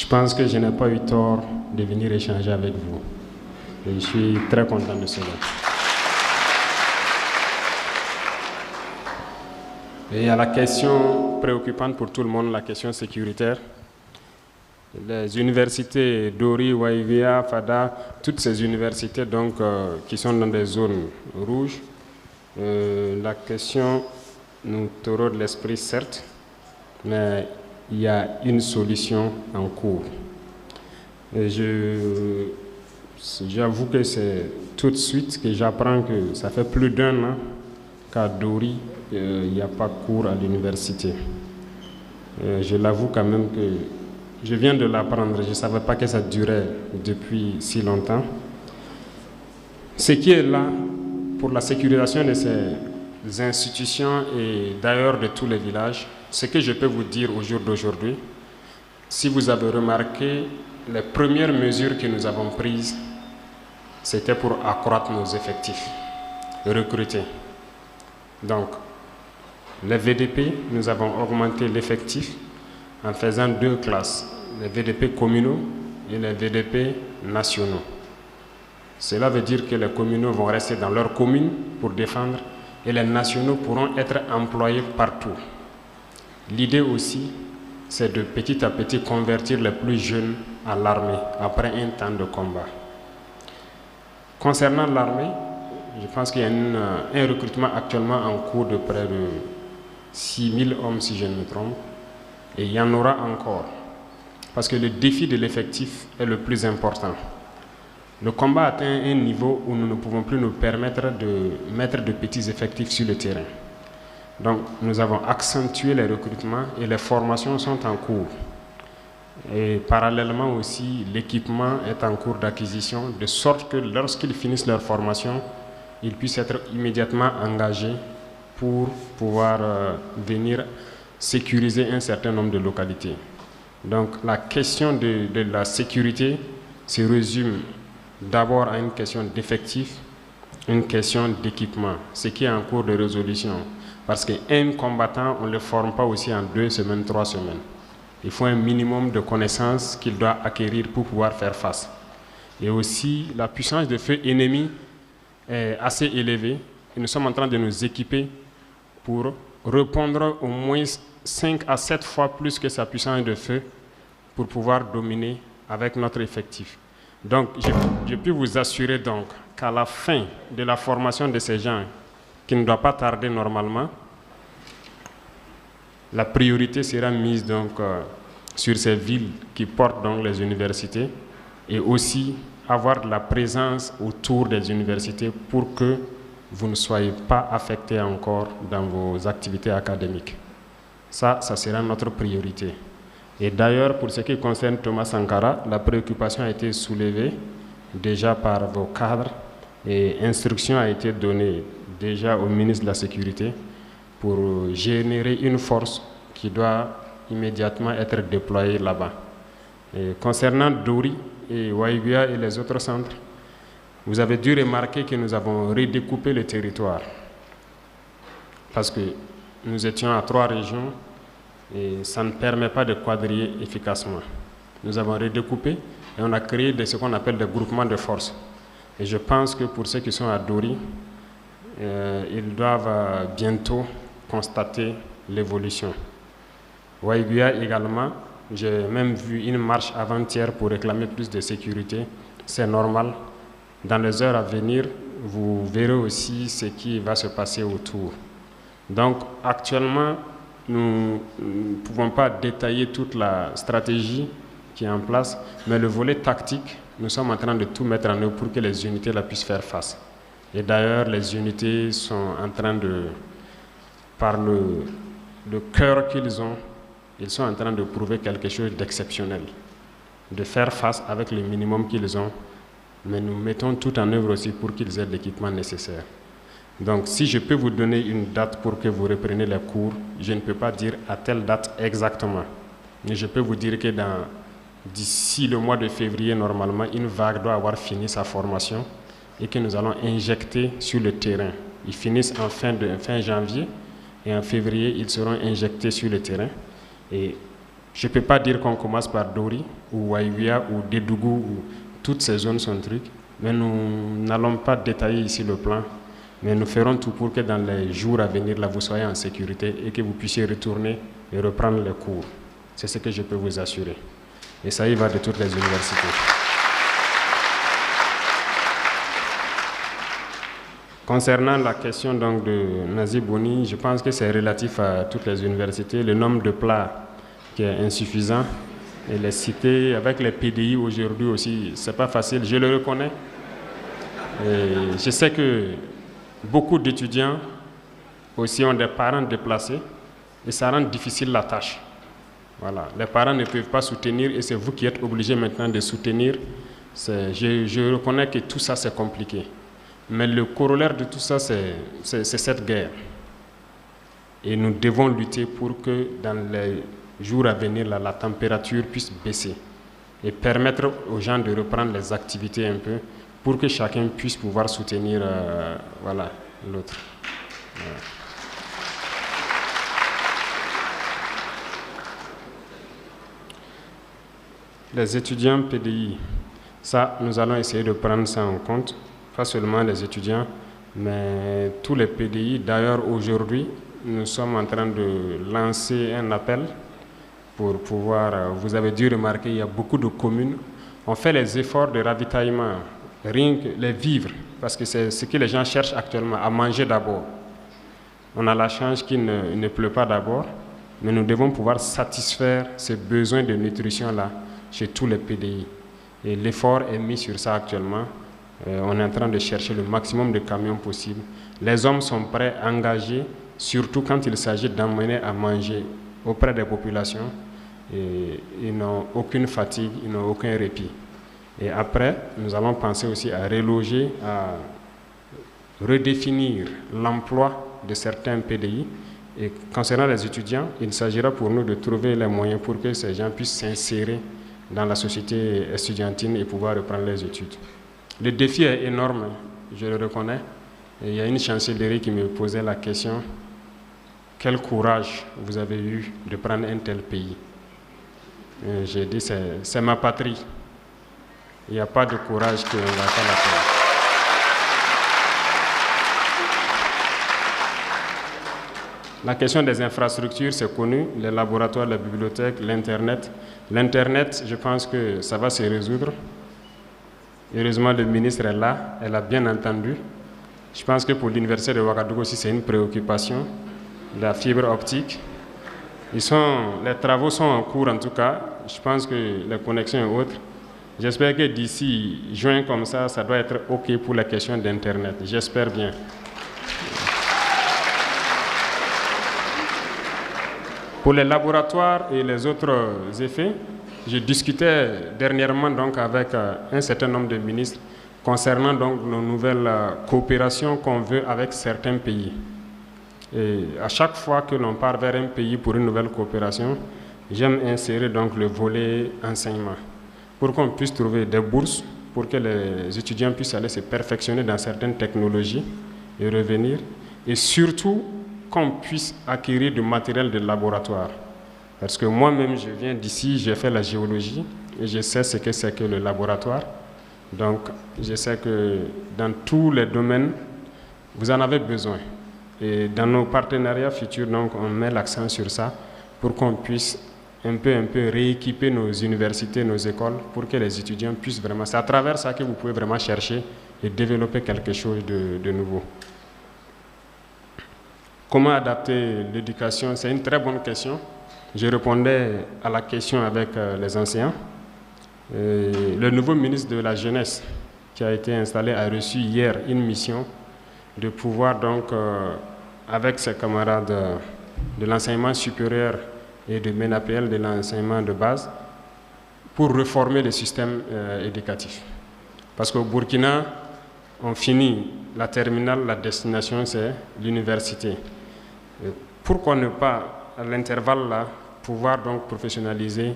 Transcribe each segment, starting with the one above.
pense que je n'ai pas eu tort de venir échanger avec vous. Et je suis très content de cela. Et à la question préoccupante pour tout le monde, la question sécuritaire, les universités d'Ori, Waivia, Fada, toutes ces universités donc, qui sont dans des zones rouges, la question nous taureau de l'esprit certes, mais il y a une solution en cours. Et j'avoue que c'est tout de suite que j'apprends que ça fait plus d'un an qu'à Dori, il n'y a pas cours à l'université. Je l'avoue quand même que je viens de l'apprendre, je ne savais pas que ça durait depuis si longtemps. Ce qui est là pour la sécurisation de ces institutions et d'ailleurs de tous les villages, ce que je peux vous dire au jour d'aujourd'hui, si vous avez remarqué, les premières mesures que nous avons prises, c'était pour accroître nos effectifs, recruter. Donc, les VDP, nous avons augmenté l'effectif en faisant 2 classes, les VDP communaux et les VDP nationaux. Cela veut dire que les communaux vont rester dans leur commune pour défendre et les nationaux pourront être employés partout. L'idée aussi, c'est de petit à petit convertir les plus jeunes à l'armée après un temps de combat. Concernant l'armée, je pense qu'il y a un recrutement actuellement en cours de près de 6000 hommes si je ne me trompe, et il y en aura encore, parce que le défi de l'effectif est le plus important. Le combat atteint un niveau où nous ne pouvons plus nous permettre de mettre de petits effectifs sur le terrain. Donc, nous avons accentué les recrutements et les formations sont en cours. Et parallèlement aussi, l'équipement est en cours d'acquisition, de sorte que lorsqu'ils finissent leur formation, ils puissent être immédiatement engagés pour pouvoir venir sécuriser un certain nombre de localités. Donc, la question de la sécurité se résume d'abord à une question d'effectif, une question d'équipement, ce qui est en cours de résolution. Parce qu'un combattant, on ne le forme pas aussi en 2 semaines, 3 semaines. Il faut un minimum de connaissances qu'il doit acquérir pour pouvoir faire face. Et aussi, la puissance de feu ennemi est assez élevée. Et nous sommes en train de nous équiper pour répondre au moins 5 à 7 fois plus que sa puissance de feu pour pouvoir dominer avec notre effectif. Donc, je peux vous assurer donc qu'à la fin de la formation de ces gens, qui ne doit pas tarder normalement, la priorité sera mise donc sur ces villes qui portent donc les universités et aussi avoir de la présence autour des universités pour que vous ne soyez pas affectés encore dans vos activités académiques. Ça sera notre priorité. Et d'ailleurs, pour ce qui concerne Thomas Sankara, la préoccupation a été soulevée déjà par vos cadres et instruction a été donnée déjà au ministre de la Sécurité pour générer une force qui doit immédiatement être déployée là-bas. Et concernant Dori et Waibia et les autres centres, vous avez dû remarquer que nous avons redécoupé le territoire parce que nous étions à 3 régions et ça ne permet pas de quadriller efficacement. Nous avons redécoupé et on a créé ce qu'on appelle des groupements de forces. Et je pense que pour ceux qui sont à Dori, ils doivent bientôt constater l'évolution. Waibia également, j'ai même vu une marche avant-hier pour réclamer plus de sécurité. C'est normal. Dans les heures à venir, vous verrez aussi ce qui va se passer autour. Donc actuellement, nous ne pouvons pas détailler toute la stratégie qui est en place, mais le volet tactique, nous sommes en train de tout mettre en œuvre pour que les unités la puissent faire face. Et d'ailleurs, les unités sont en train de, par le cœur qu'ils ont, ils sont en train de prouver quelque chose d'exceptionnel, de faire face avec le minimum qu'ils ont, mais nous mettons tout en œuvre aussi pour qu'ils aient l'équipement nécessaire. Donc, si je peux vous donner une date pour que vous repreniez les cours, je ne peux pas dire à telle date exactement, mais je peux vous dire que d'ici le mois de février, normalement, une vague doit avoir fini sa formation et que nous allons injecter sur le terrain. Ils finissent en fin janvier et en février, ils seront injectés sur le terrain. Et je ne peux pas dire qu'on commence par Dori, ou Waïwia, ou Dédougou, ou toutes ces zones sont trucs. Mais nous n'allons pas détailler ici le plan, mais nous ferons tout pour que dans les jours à venir, là, vous soyez en sécurité et que vous puissiez retourner et reprendre les cours. C'est ce que je peux vous assurer. Et ça y va de toutes les universités. Concernant la question donc, de Nazi Boni, je pense que c'est relatif à toutes les universités. Le nombre de plats qui est insuffisant. Et les cités, avec les PDI aujourd'hui aussi, c'est pas facile, je le reconnais. Et je sais que beaucoup d'étudiants aussi ont des parents déplacés et ça rend difficile la tâche. Voilà. Les parents ne peuvent pas soutenir et c'est vous qui êtes obligés maintenant de soutenir. Je reconnais que tout ça c'est compliqué. Mais le corollaire de tout ça, c'est cette guerre. Et nous devons lutter pour que dans les jours à venir, là, la température puisse baisser et permettre aux gens de reprendre les activités un peu pour que chacun puisse pouvoir soutenir voilà, l'autre. Voilà. Les étudiants PDI, ça, nous allons essayer de prendre ça en compte. Pas seulement les étudiants, mais tous les PDI. D'ailleurs, aujourd'hui, nous sommes en train de lancer un appel pour pouvoir... Vous avez dû remarquer, il y a beaucoup de communes. On fait les efforts de ravitaillement, rien que les vivres, parce que c'est ce que les gens cherchent actuellement, à manger d'abord. On a la chance qu'il ne pleut pas d'abord, mais nous devons pouvoir satisfaire ces besoins de nutrition-là chez tous les PDI. Et l'effort est mis sur ça actuellement. On est en train de chercher le maximum de camions possible. Les hommes sont prêts, engagés, surtout quand il s'agit d'emmener à manger auprès des populations. Et ils n'ont aucune fatigue, ils n'ont aucun répit. Et après, nous allons penser aussi à reloger, à redéfinir l'emploi de certains PDI. Et concernant les étudiants, il s'agira pour nous de trouver les moyens pour que ces gens puissent s'insérer dans la société estudiantine et pouvoir reprendre les études. Le défi est énorme, je le reconnais. Et il y a une chancellerie qui me posait la question, quel courage vous avez eu de prendre un tel pays? J'ai dit, c'est ma patrie. Il n'y a pas de courage qui ne va pas la faire. La question des infrastructures, c'est connu, les laboratoires, la bibliothèque, l'Internet. L'Internet, je pense que ça va se résoudre. Heureusement, le ministre est là, elle a bien entendu. Je pense que pour l'université de Ouagadougou aussi, c'est une préoccupation, la fibre optique. Les travaux sont en cours en tout cas, je pense que les connexions et autres. J'espère que d'ici juin comme ça doit être OK pour la question d'Internet. J'espère bien. Pour les laboratoires et les autres effets, je discutais dernièrement donc avec un certain nombre de ministres concernant donc nos nouvelles coopérations qu'on veut avec certains pays. Et à chaque fois que l'on part vers un pays pour une nouvelle coopération, j'aime insérer donc le volet enseignement pour qu'on puisse trouver des bourses pour que les étudiants puissent aller se perfectionner dans certaines technologies et revenir, et surtout qu'on puisse acquérir du matériel de laboratoire. Parce que moi-même, je viens d'ici, j'ai fait la géologie et je sais ce que c'est que le laboratoire. Donc, je sais que dans tous les domaines, vous en avez besoin. Et dans nos partenariats futurs, donc, on met l'accent sur ça pour qu'on puisse un peu rééquiper nos universités, nos écoles, pour que les étudiants puissent vraiment... C'est à travers ça que vous pouvez vraiment chercher et développer quelque chose de nouveau. Comment adapter l'éducation? C'est une très bonne question. Je répondais à la question avec les enseignants. Le nouveau ministre de la Jeunesse qui a été installé a reçu hier une mission de pouvoir donc, avec ses camarades de l'enseignement supérieur et de MENAPL, de l'enseignement de base, pour réformer le système éducatif. Parce qu'au Burkina, on finit la terminale, la destination c'est l'université. Pourquoi ne pas, à l'intervalle là, pouvoir donc professionnaliser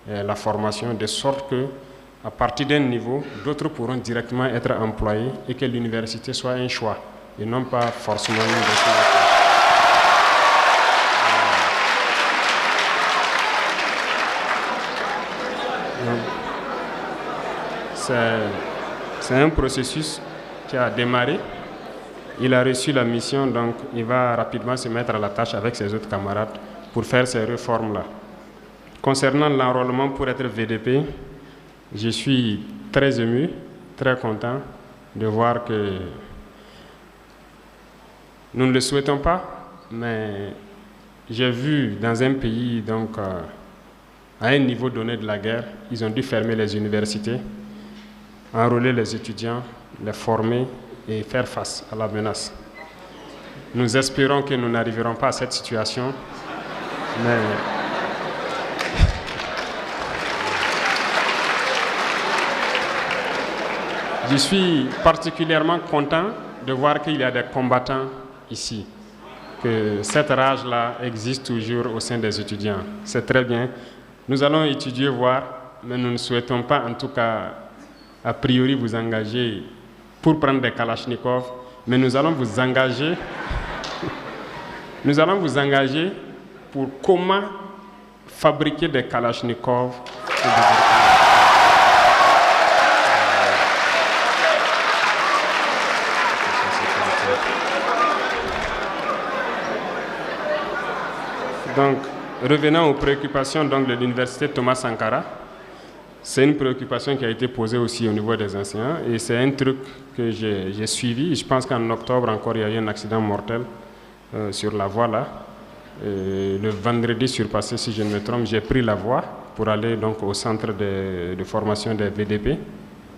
la formation de sorte que, à partir d'un niveau, d'autres pourront directement être employés et que l'université soit un choix et non pas forcément une destination. c'est un processus qui a démarré. Il a reçu la mission, donc il va rapidement se mettre à la tâche avec ses autres camarades pour faire ces réformes-là. Concernant l'enrôlement pour être VDP, je suis très ému, très content de voir que nous ne le souhaitons pas, mais j'ai vu dans un pays, donc, à un niveau donné de la guerre, ils ont dû fermer les universités, enrôler les étudiants, les former et faire face à la menace. Nous espérons que nous n'arriverons pas à cette situation, mais je suis particulièrement content de voir qu'il y a des combattants ici, que cette rage-là existe toujours au sein des étudiants. C'est très bien. Nous allons étudier, voir, mais nous ne souhaitons pas, en tout cas, a priori, vous engager pour prendre des kalachnikovs, mais nous allons vous engager, pour comment fabriquer des kalachnikovs. Donc, revenant aux préoccupations donc, de l'université Thomas Sankara, c'est une préoccupation qui a été posée aussi au niveau des enseignants et c'est un truc que j'ai suivi. Je pense qu'en octobre encore, il y a eu un accident mortel sur la voie là. Le vendredi surpassé, si je ne me trompe, j'ai pris la voie pour aller donc, au centre de formation des VDP et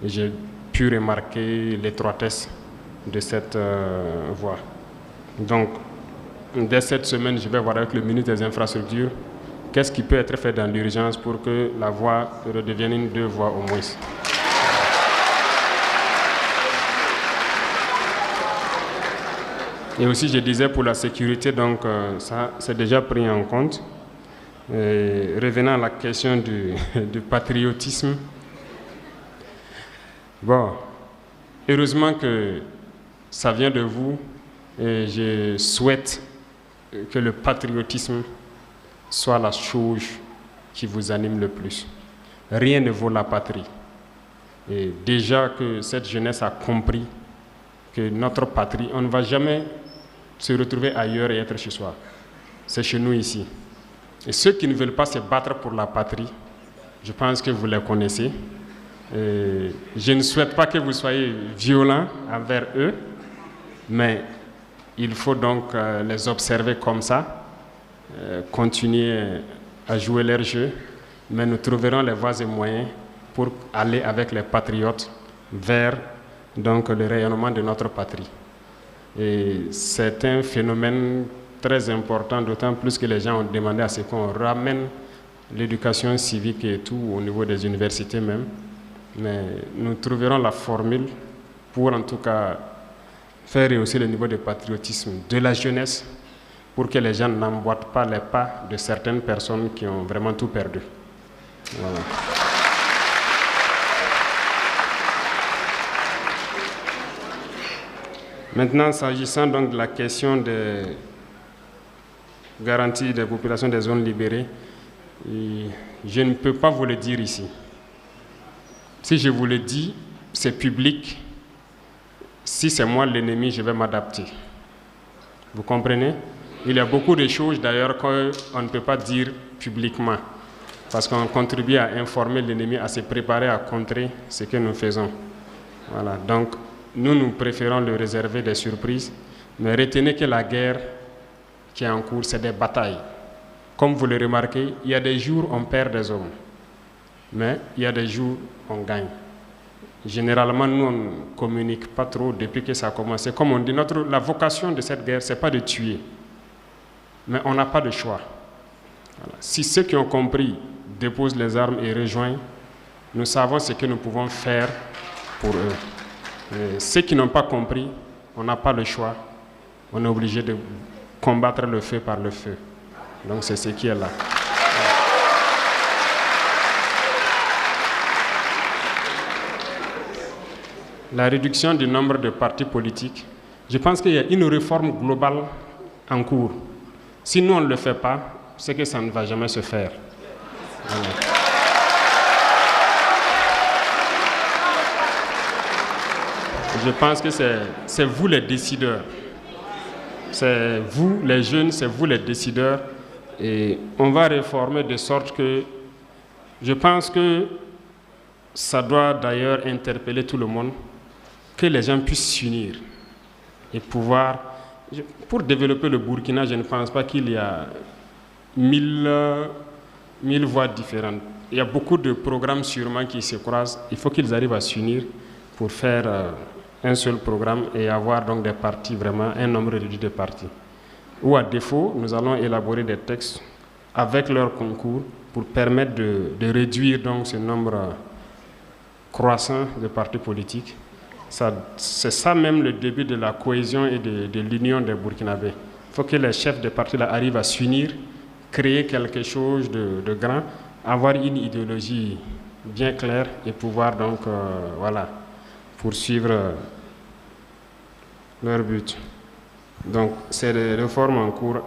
j'ai pu remarquer l'étroitesse de cette voie. Donc, dès cette semaine, je vais voir avec le ministre des Infrastructures qu'est-ce qui peut être fait dans l'urgence pour que la voie redevienne une 2 voies au moins. Et aussi, je disais pour la sécurité, donc ça, c'est déjà pris en compte. Revenant à la question du patriotisme, bon, heureusement que ça vient de vous et je souhaite que le patriotisme soit la chose qui vous anime le plus. Rien ne vaut la patrie. Et déjà que cette jeunesse a compris que notre patrie, on ne va jamais se retrouver ailleurs et être chez soi. C'est chez nous ici. Et ceux qui ne veulent pas se battre pour la patrie, je pense que vous les connaissez. Et je ne souhaite pas que vous soyez violents envers eux, mais il faut donc les observer comme ça, continuer à jouer leur jeu, mais nous trouverons les voies et moyens pour aller avec les patriotes vers donc, le rayonnement de notre patrie. Et c'est un phénomène très important, d'autant plus que les gens ont demandé à ce qu'on ramène l'éducation civique et tout au niveau des universités même. Mais nous trouverons la formule pour en tout cas faire rehausser le niveau de patriotisme de la jeunesse pour que les gens n'emboîtent pas les pas de certaines personnes qui ont vraiment tout perdu. Voilà. Maintenant, s'agissant donc de la question de garantie des populations des zones libérées, je ne peux pas vous le dire ici. Si je vous le dis, c'est public. Si c'est moi l'ennemi, je vais m'adapter. Vous comprenez? Il y a beaucoup de choses d'ailleurs qu'on ne peut pas dire publiquement parce qu'on contribue à informer l'ennemi, à se préparer à contrer ce que nous faisons. Voilà. Donc, nous préférons le réserver des surprises, mais retenez que la guerre qui est en cours, c'est des batailles. Comme vous le remarquez, il y a des jours où on perd des hommes, mais il y a des jours où on gagne. Généralement, nous, on ne communique pas trop depuis que ça a commencé. Comme on dit, la vocation de cette guerre, ce n'est pas de tuer. Mais on n'a pas de choix. Voilà. Si ceux qui ont compris déposent les armes et rejoignent, nous savons ce que nous pouvons faire pour eux. Et ceux qui n'ont pas compris, on n'a pas le choix. On est obligé de combattre le feu par le feu. Donc c'est ce qui est là. La réduction du nombre de partis politiques, je pense qu'il y a une réforme globale en cours. Si nous, on ne le fait pas, c'est que ça ne va jamais se faire. Voilà. Je pense que c'est vous les décideurs. C'est vous les jeunes, c'est vous les décideurs. Et on va réformer de sorte que je pense que ça doit d'ailleurs interpeller tout le monde, que les gens puissent s'unir et pouvoir... Pour développer le Burkina, je ne pense pas qu'il y a 1000 voies différentes. Il y a beaucoup de programmes sûrement qui se croisent. Il faut qu'ils arrivent à s'unir pour faire un seul programme et avoir donc des partis, vraiment un nombre réduit de partis. Ou à défaut, nous allons élaborer des textes avec leur concours pour permettre de réduire donc ce nombre croissant de partis politiques. C'est ça même le début de la cohésion et de l'union des Burkinabés. Il faut que les chefs de partis là arrivent à s'unir, créer quelque chose de grand, avoir une idéologie bien claire et pouvoir donc poursuivre leur but. Donc c'est des réformes en cours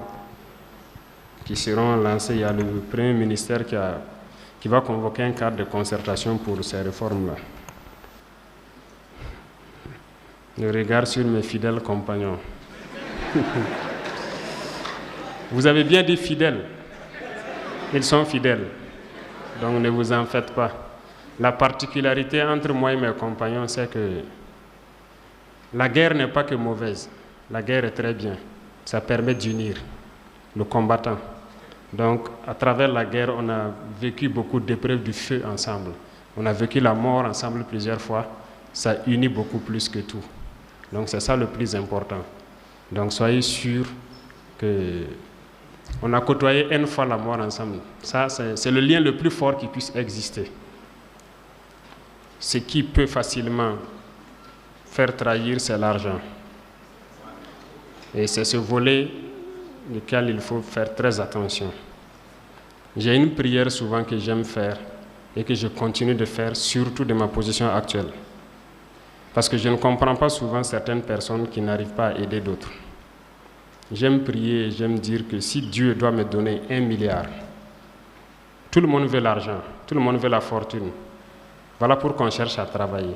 qui seront lancées. Il y a le Premier ministère qui va convoquer un cadre de concertation pour ces réformes-là. Je regarde sur mes fidèles compagnons. Vous avez bien dit fidèles. Ils sont fidèles. Donc ne vous en faites pas. La particularité entre moi et mes compagnons, c'est que la guerre n'est pas que mauvaise. La guerre est très bien. Ça permet d'unir le combattant. Donc, à travers la guerre, on a vécu beaucoup d'épreuves du feu ensemble. On a vécu la mort ensemble plusieurs fois. Ça unit beaucoup plus que tout. Donc, c'est ça le plus important. Donc, soyez sûrs qu'on a côtoyé une fois la mort ensemble. Ça, c'est le lien le plus fort qui puisse exister. Ce qui peut facilement faire trahir, c'est l'argent. Et c'est ce volet duquel il faut faire très attention. J'ai une prière souvent que j'aime faire et que je continue de faire, surtout de ma position actuelle. Parce que je ne comprends pas souvent certaines personnes qui n'arrivent pas à aider d'autres. J'aime prier et j'aime dire que si Dieu doit me donner 1 milliard, tout le monde veut l'argent, tout le monde veut la fortune. Voilà pourquoi on cherche à travailler.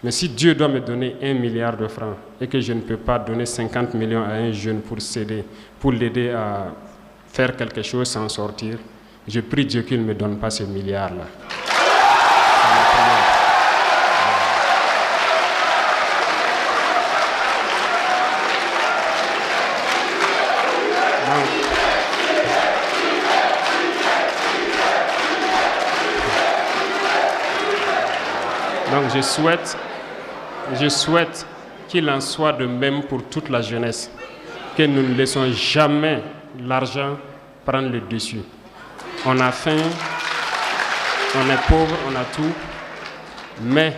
Mais si Dieu doit me donner 1 milliard de francs et que je ne peux pas donner 50 millions à un jeune pour l'aider à faire quelque chose sans sortir, je prie Dieu qu'il ne me donne pas ce milliard-là. Donc je souhaite qu'il en soit de même pour toute la jeunesse, que nous ne laissons jamais l'argent prendre le dessus. On a faim, on est pauvre, on a tout, mais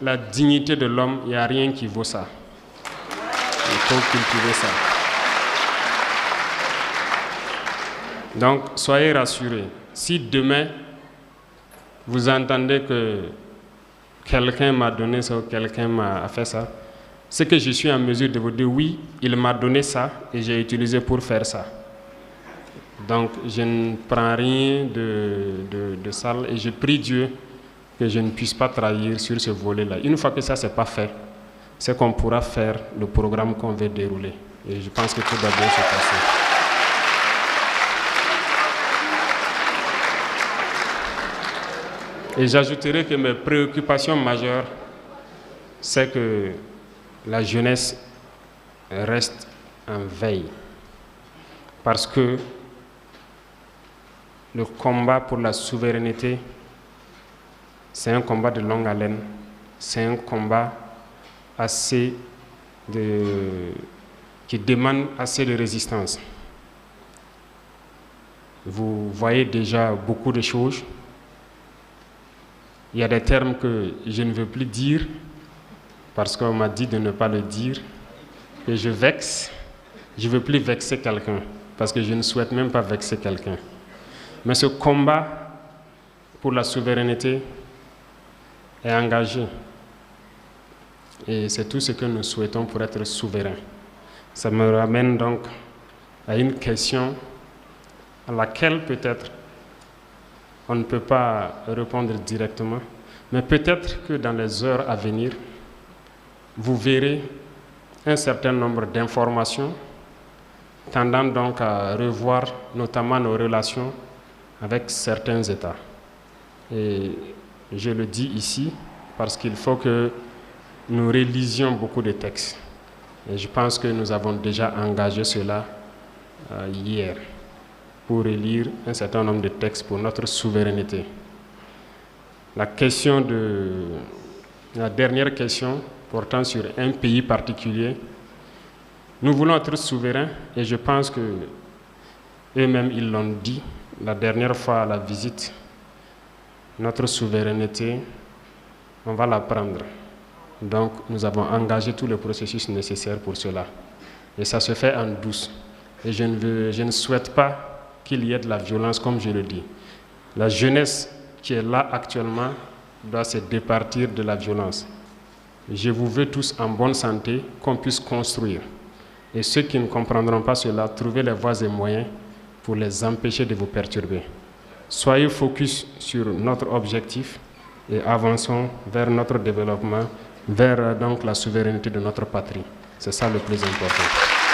la dignité de l'homme, il n'y a rien qui vaut ça. Il faut cultiver ça. Donc, soyez rassurés. Si demain, vous entendez que quelqu'un m'a donné ça ou quelqu'un m'a fait ça, c'est que je suis en mesure de vous dire oui, il m'a donné ça et j'ai utilisé pour faire ça. Donc je ne prends rien de sale et je prie Dieu que je ne puisse pas trahir sur ce volet-là. Une fois que ça c'est pas fait, c'est qu'on pourra faire le programme qu'on veut dérouler. Et je pense que tout va bien se passer. Et j'ajouterai que mes préoccupations majeures, c'est que la jeunesse reste en veille. Parce que le combat pour la souveraineté, c'est un combat de longue haleine. C'est un combat qui demande assez de résistance. Vous voyez déjà beaucoup de choses. Il y a des termes que je ne veux plus dire parce qu'on m'a dit de ne pas le dire, que je vexe. Je ne veux plus vexer quelqu'un parce que je ne souhaite même pas vexer quelqu'un. Mais ce combat pour la souveraineté est engagé. Et c'est tout ce que nous souhaitons pour être souverains. Ça me ramène donc à une question à laquelle peut-être on ne peut pas répondre directement, mais peut-être que dans les heures à venir, vous verrez un certain nombre d'informations tendant donc à revoir notamment nos relations avec certains États. Et je le dis ici parce qu'il faut que nous relisions beaucoup de textes. Et je pense que nous avons déjà engagé cela hier pour relire un certain nombre de textes pour notre souveraineté. La dernière question portant sur un pays particulier, nous voulons être souverains et je pense que eux-mêmes ils l'ont dit la dernière fois à la visite. Notre souveraineté, on va la prendre. Donc nous avons engagé tout le processus nécessaire pour cela. Et ça se fait en douce. Et je ne souhaite pas qu'il y ait de la violence, comme je le dis. La jeunesse qui est là actuellement doit se départir de la violence. Je vous veux tous en bonne santé, qu'on puisse construire. Et ceux qui ne comprendront pas cela, trouvez les voies et moyens pour les empêcher de vous perturber. Soyez focus sur notre objectif et avançons vers notre développement, vers donc la souveraineté de notre patrie. C'est ça le plus important.